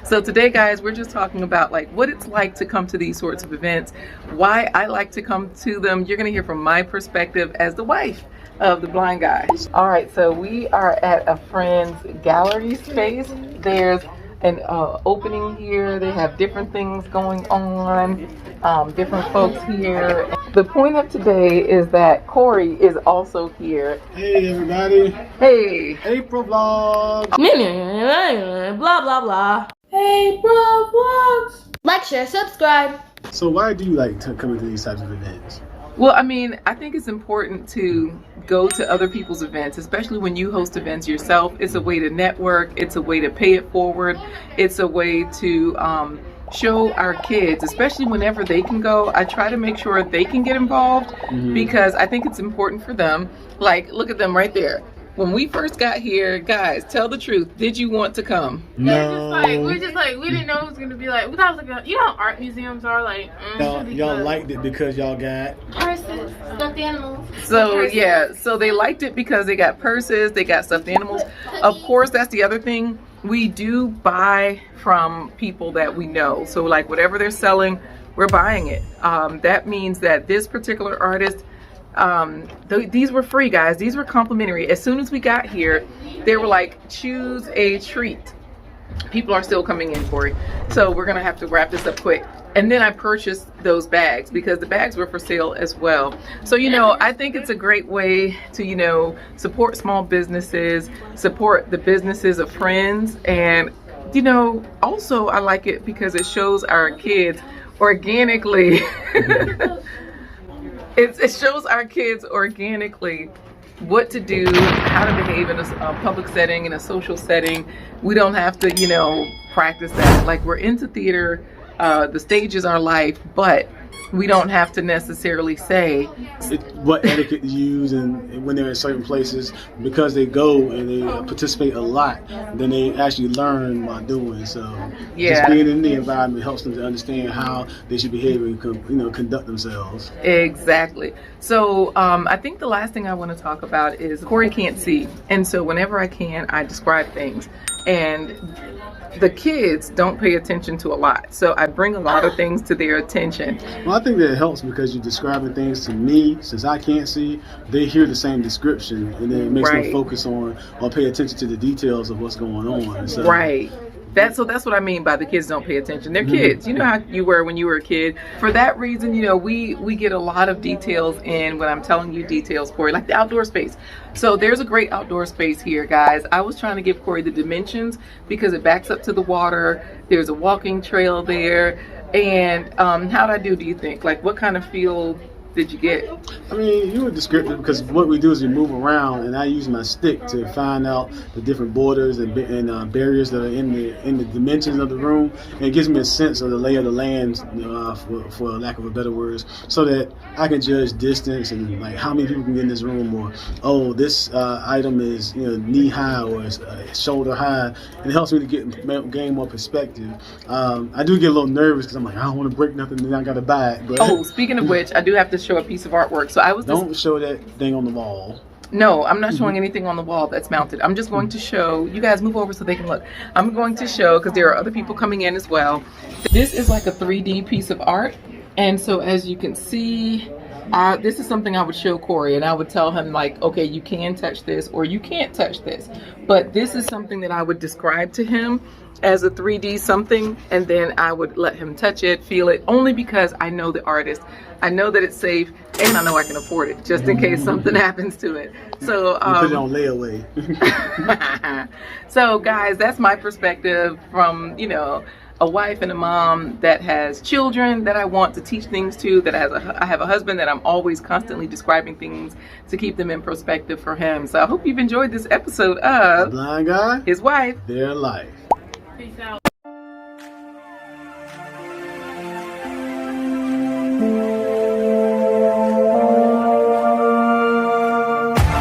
So today, guys, we're just talking about like what it's like to come to these sorts of events, why I like to come to them. You're gonna hear from my perspective as the wife of the blind guy. All right, so we are at a friend's gallery space. There's an opening here. They have different things going on, different folks here. The point of today is that Corey is also here. Hey everybody. Hey. April vlog. Blah blah blah. Hey bro vlogs. Like, share, subscribe. So why do you like coming to these types of events? Well, I mean, I think it's important to go to other people's events, especially when you host events yourself. It's a way to network. It's a way to pay it forward. It's a way to show our kids, especially whenever they can go. I try to make sure they can get involved because I think it's important for them. Like, look at them right there. When we first got here, guys, tell the truth. Did you want to come? No. We didn't know it was gonna be like. We thought it was like, you know, how art museums are like. Y'all liked it because y'all got purses, stuffed animals. So yeah, so they liked it because they got purses, they got stuffed animals. Of course, that's the other thing. We do buy from people that we know. So like whatever they're selling, we're buying it. That means that this particular artist. These were free, guys. These were complimentary. As soon as we got here, they were like, choose a treat. People are still coming in, Corey. So we're gonna have to wrap this up quick. And then I purchased those bags because the bags were for sale as well. So, you know, I think it's a great way to, you know, support small businesses, support the businesses of friends. And, you know, also I like it because it shows our kids organically It shows our kids organically what to do, how to behave in a public setting, in a social setting. We don't have to, you know, practice that. Like, we're into theater, the stage is our life, but we don't have to necessarily say what etiquette to use and when they're in certain places, because they go and they participate a lot, then they actually learn while doing. So just being in the environment helps them to understand how they should behave and, you know, conduct themselves. Exactly. So I think the last thing I want to talk about is Corey can't see, and so whenever I can, I describe things, and the kids don't pay attention to a lot, so I bring a lot of things to their attention. Well, I think that it helps because you're describing things to me. Since I can't see, they hear the same description, and then it makes them focus on or pay attention to the details of what's going on. So, right. That's what I mean by the kids don't pay attention. They're kids. You know how you were when you were a kid. For that reason, you know, we get a lot of details in when I'm telling you details, Corey, like the outdoor space. So there's a great outdoor space here, guys. I was trying to give Corey the dimensions because it backs up to the water. There's a walking trail there. And how'd I do you think? Like, what kind of feel did you get? I mean, you were descriptive because what we do is we move around, and I use my stick to find out the different borders and barriers that are in the dimensions of the room, and it gives me a sense of the lay of the land, for lack of a better words, so that I can judge distance and like how many people can get in this room, or oh, this item is, you know, knee high or is, shoulder high, and it helps me to gain more perspective. I do get a little nervous because I'm like, I don't want to break nothing, and then I got to buy it. But oh, speaking of which, I do have to show a piece of artwork. So I was don't show that thing on the wall. No, I'm not showing anything on the wall that's mounted. I'm just going to show, you guys move over so they can look. I'm going to show, because there are other people coming in as well. This is like a 3D piece of art. And so as you can see, this is something I would show Corey, and I would tell him like, okay, you can touch this or you can't touch this. But this is something that I would describe to him as a 3D something, and then I would let him touch it, feel it, only because I know the artist. I know that it's safe, and I know I can afford it, just in case something happens to it. So put it on layaway. So guys, that's my perspective from, you know, a wife and a mom that has children that I want to teach things to, that I have a husband that I'm always constantly describing things to keep them in perspective for him. So I hope you've enjoyed this episode of The Blind Guy, His Wife, Their Life. Peace out.